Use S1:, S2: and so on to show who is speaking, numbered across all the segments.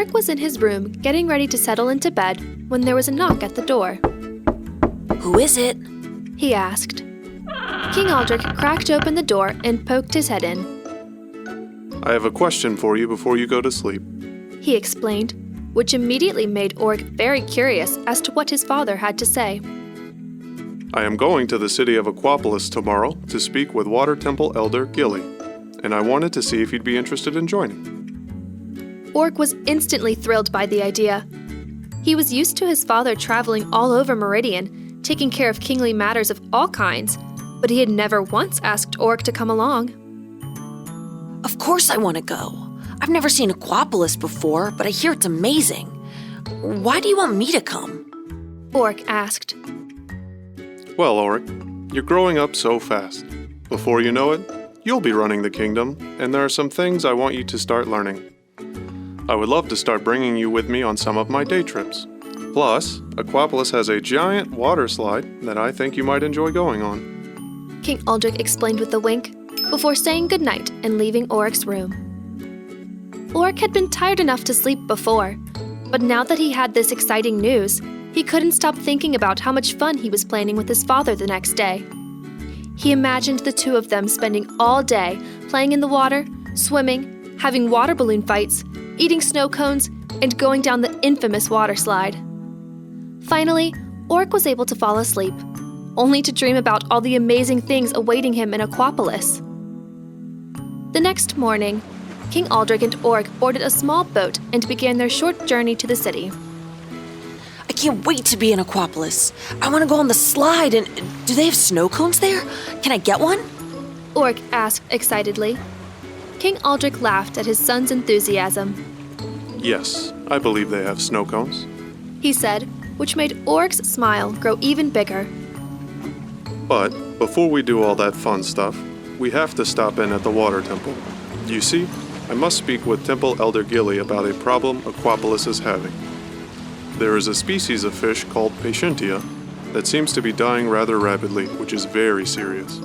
S1: Oric was in his room getting ready to settle into bed when there was a knock at the door.
S2: Who is it?
S1: He asked. King Aldric cracked open the door and poked his head in.
S3: I have a question for you before you go to sleep.
S1: He explained, which immediately made Oric very curious as to what his father had to say.
S3: I am going to the city of Aquapolis tomorrow to speak with Water Temple Elder Gilly, and I wanted to see if you'd be interested in joining.
S1: Oric was instantly thrilled by the idea. He was used to his father traveling all over Meridian, taking care of kingly matters of all kinds, but he had never once asked Oric to come along.
S2: Of course I want to go. I've never seen Aquapolis before, but I hear it's amazing. Why do you want me to come?
S1: Oric asked.
S3: Well, Oric, you're growing up so fast. Before you know it, you'll be running the kingdom, and there are some things I want you to start learning. I would love to start bringing you with me on some of my day trips. Plus, Aquapolis has a giant water slide that I think you might enjoy going on.
S1: King Aldric explained with a wink, before saying goodnight and leaving Oric's room. Oric had been tired enough to sleep before, but now that he had this exciting news, he couldn't stop thinking about how much fun he was planning with his father the next day. He imagined the two of them spending all day playing in the water, swimming, having water balloon fights, eating snow cones, and going down the infamous water slide. Finally, Oric was able to fall asleep, only to dream about all the amazing things awaiting him in Aquapolis. The next morning, King Aldric and Oric boarded a small boat and began their short journey to the city.
S2: I can't wait to be in Aquapolis. I want to go on the slide, and do they have snow cones there? Can I get one?
S1: Oric asked excitedly. King Aldric laughed at his son's enthusiasm.
S3: Yes, I believe they have snow cones.
S1: He said, which made Oric's smile grow even bigger.
S3: But before we do all that fun stuff, we have to stop in at the Water Temple. You see, I must speak with Temple Elder Gilly about a problem Aquapolis is having. There is a species of fish called Patientia that seems to be dying rather rapidly, which is very serious.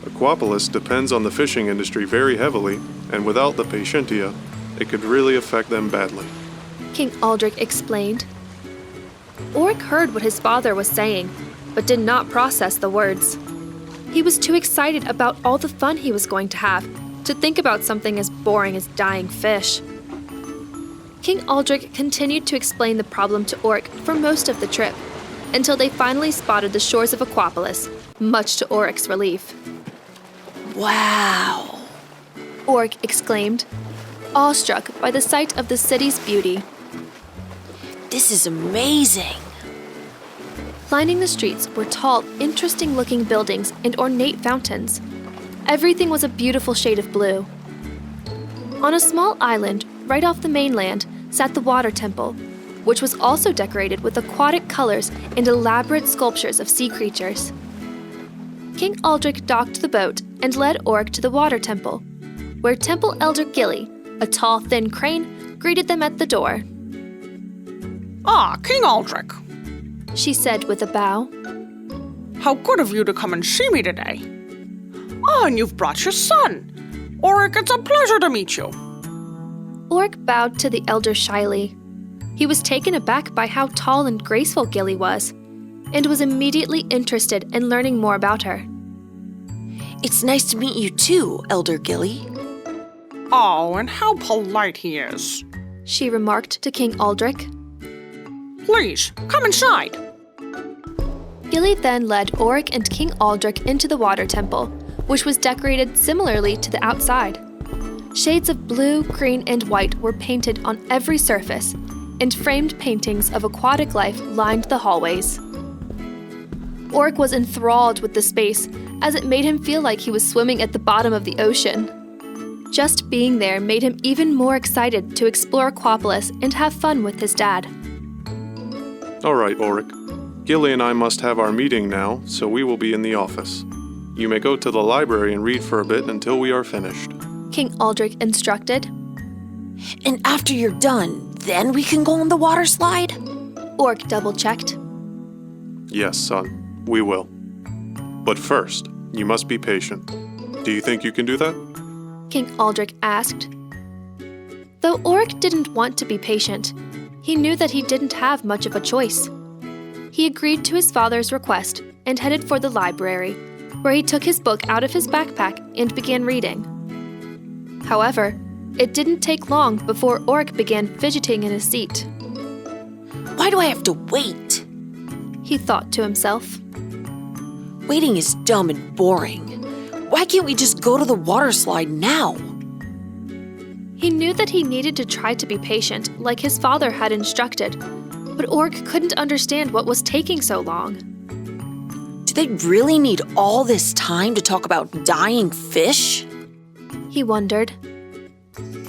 S3: Aquapolis depends on the fishing industry very heavily, and without the Patientia, it could really affect them badly.
S1: King Aldric explained. Oric heard what his father was saying, but did not process the words. He was too excited about all the fun he was going to have to think about something as boring as dying fish. King Aldric continued to explain the problem to Oric for most of the trip, until they finally spotted the shores of Aquapolis, much to Oric's relief.
S2: Wow!
S1: Oric exclaimed, awestruck by the sight of the city's beauty.
S2: This is amazing!
S1: Lining the streets were tall, interesting-looking buildings and ornate fountains. Everything was a beautiful shade of blue. On a small island, right off the mainland, sat the Water Temple, which was also decorated with aquatic colors and elaborate sculptures of sea creatures. King Aldric docked the boat and led Oric to the Water Temple, where Temple Elder Gilly, a tall, thin crane, greeted them at the door.
S4: Ah, King Aldric.
S1: She said with a bow.
S4: How good of you to come and see me today. Ah, and you've brought your son. Oric, it's a pleasure to meet you.
S1: Oric bowed to the elder shyly. He was taken aback by how tall and graceful Gilly was, and was immediately interested in learning more about her.
S2: It's nice to meet you too, Elder Gilly.
S4: Oh, and how polite he is.
S1: She remarked to King Aldric.
S4: Please, come inside.
S1: Gilly then led Oric and King Aldric into the Water Temple, which was decorated similarly to the outside. Shades of blue, green, and white were painted on every surface, and framed paintings of aquatic life lined the hallways. Oric was enthralled with the space, as it made him feel like he was swimming at the bottom of the ocean. Just being there made him even more excited to explore Aquapolis and have fun with his dad.
S3: All right, Oric. Gilly and I must have our meeting now, so we will be in the office. You may go to the library and read for a bit until we are finished.
S1: King Aldric instructed.
S2: And after you're done, then we can go on the water slide?
S1: Oric double-checked.
S3: Yes, son, we will. But first, you must be patient. Do you think you can do that?
S1: King Aldric asked. Though Oric didn't want to be patient, he knew that he didn't have much of a choice. He agreed to his father's request and headed for the library, where he took his book out of his backpack and began reading. However, it didn't take long before Oric began fidgeting in his seat.
S2: Why do I have to wait?
S1: He thought to himself.
S2: Waiting is dumb and boring. Why can't we just go to the water slide now?
S1: He knew that he needed to try to be patient, like his father had instructed, but Oric couldn't understand what was taking so long.
S2: Do they really need all this time to talk about dying fish?
S1: He wondered.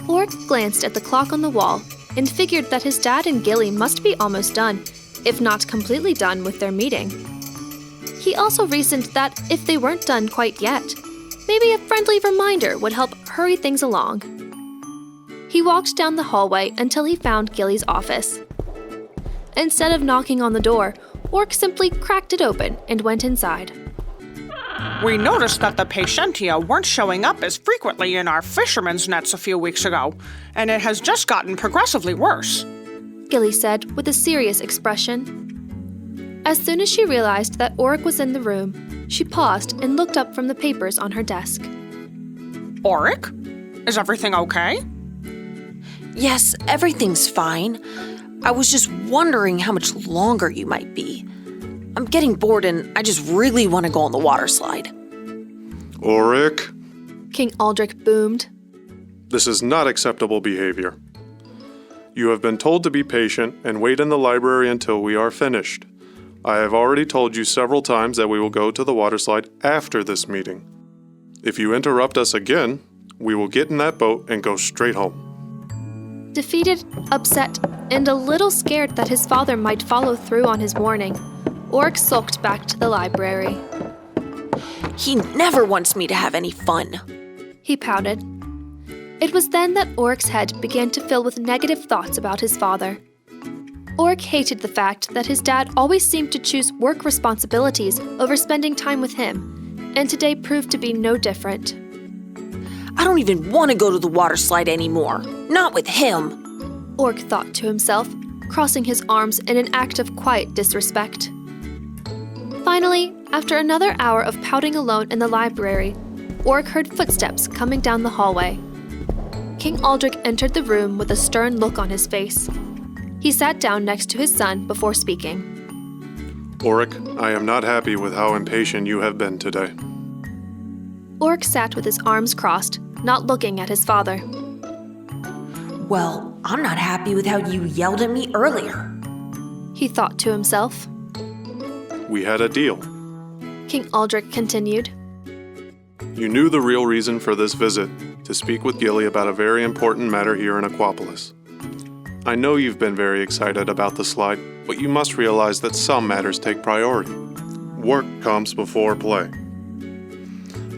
S1: Oric glanced at the clock on the wall and figured that his dad and Gilly must be almost done, if not completely done with their meeting. He also reasoned that if they weren't done quite yet, maybe a friendly reminder would help hurry things along. He walked down the hallway until he found Gilly's office. Instead of knocking on the door, Oric simply cracked it open and went inside.
S4: We noticed that the Patientia weren't showing up as frequently in our fishermen's nets a few weeks ago, and it has just gotten progressively worse.
S1: Gilly said with a serious expression. As soon as she realized that Oric was in the room, she paused and looked up from the papers on her desk.
S4: Oric? Is everything okay?
S2: Yes, everything's fine. I was just wondering how much longer you might be. I'm getting bored and I just really want to go on the water slide.
S3: Oric,
S1: King Aldrich boomed.
S3: this is not acceptable behavior. You have been told to be patient and wait in the library until we are finished. I have already told you several times that we will go to the water slide after this meeting. If you interrupt us again, we will get in that boat and go straight home.
S1: Defeated, upset, and a little scared that his father might follow through on his warning, Oric sulked back to the library.
S2: He never wants me to have any fun.
S1: He pouted. It was then that Oric's head began to fill with negative thoughts about his father. Oric hated the fact that his dad always seemed to choose work responsibilities over spending time with him, and today proved to be no different.
S2: I don't even want to go to the water slide anymore. Not with him.
S1: Oric thought to himself, crossing his arms in an act of quiet disrespect. Finally, after another hour of pouting alone in the library, Oric heard footsteps coming down the hallway. King Aldrich entered the room with a stern look on his face. He sat down next to his son before speaking.
S3: Oric, I am not happy with how impatient you have been today.
S1: Oric sat with his arms crossed, not looking at his father.
S2: Well, I'm not happy with how you yelled at me earlier.
S1: He thought to himself.
S3: We had a deal.
S1: King Aldrich continued.
S3: You knew the real reason for this visit, to speak with Gilly about a very important matter here in Aquapolis. I know you've been very excited about the slide, but you must realize that some matters take priority. Work comes before play.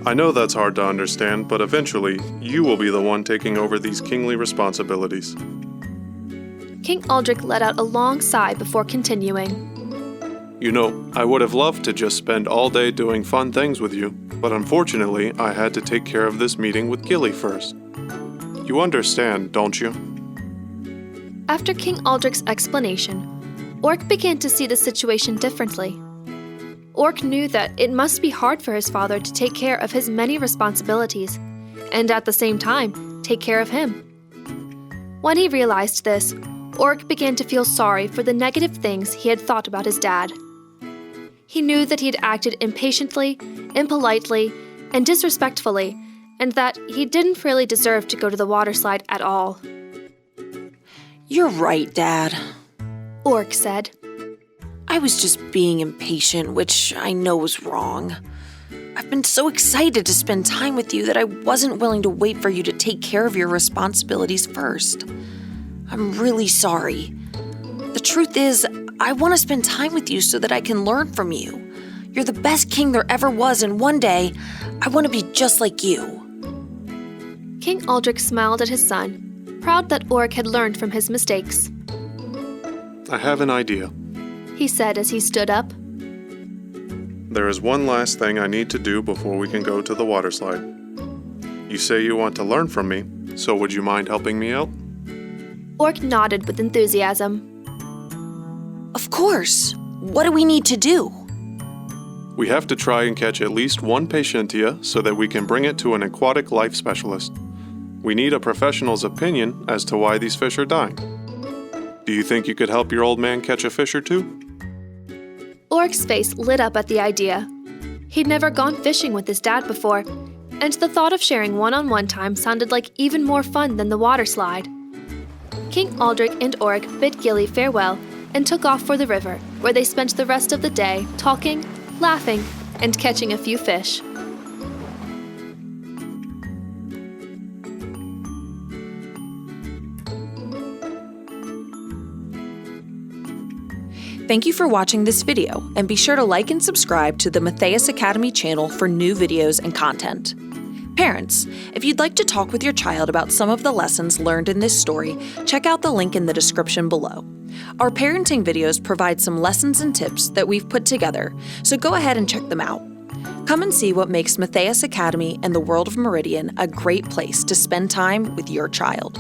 S3: I know that's hard to understand, but eventually, you will be the one taking over these kingly responsibilities.
S1: King Aldrich let out a long sigh before continuing.
S3: You know, I would have loved to just spend all day doing fun things with you, but unfortunately, I had to take care of this meeting with Gilly first. You understand, don't you?
S1: After King Aldrich's explanation, Oric began to see the situation differently. Oric knew that it must be hard for his father to take care of his many responsibilities, and at the same time, take care of him. When he realized this, Oric began to feel sorry for the negative things he had thought about his dad. He knew that he had acted impatiently, impolitely, and disrespectfully, and that he didn't really deserve to go to the water slide at all.
S2: You're right, Dad.
S1: Oric said.
S2: I was just being impatient, which I know was wrong. I've been so excited to spend time with you that I wasn't willing to wait for you to take care of your responsibilities first. I'm really sorry. The truth is, I want to spend time with you so that I can learn from you. You're the best king there ever was, and one day, I want to be just like you.
S1: King Aldrich smiled at his son, proud that Oric had learned from his mistakes.
S3: I have an idea.
S1: He said as he stood up.
S3: There is one last thing I need to do before we can go to the water slide. You say you want to learn from me, so would you mind helping me out?
S1: Orc nodded with enthusiasm.
S2: Of course. What do we need to do?
S3: We have to try and catch at least one Patientia so that we can bring it to an aquatic life specialist. We need a professional's opinion as to why these fish are dying. Do you think you could help your old man catch a fish or two?
S1: Oric's face lit up at the idea. He'd never gone fishing with his dad before, and the thought of sharing one-on-one time sounded like even more fun than the water slide. King Aldrich and Oric bid Gilly farewell and took off for the river, where they spent the rest of the day talking, laughing, and catching a few fish.
S2: Thank you for watching this video, and be sure to like and subscribe to the Matthias Academy channel for new videos and content. Parents, if you'd like to talk with your child about some of the lessons learned in this story, check out the link in the description below. Our parenting videos provide some lessons and tips that we've put together, so go ahead and check them out. Come and see what makes Matthias Academy and the world of Meridian a great place to spend time with your child.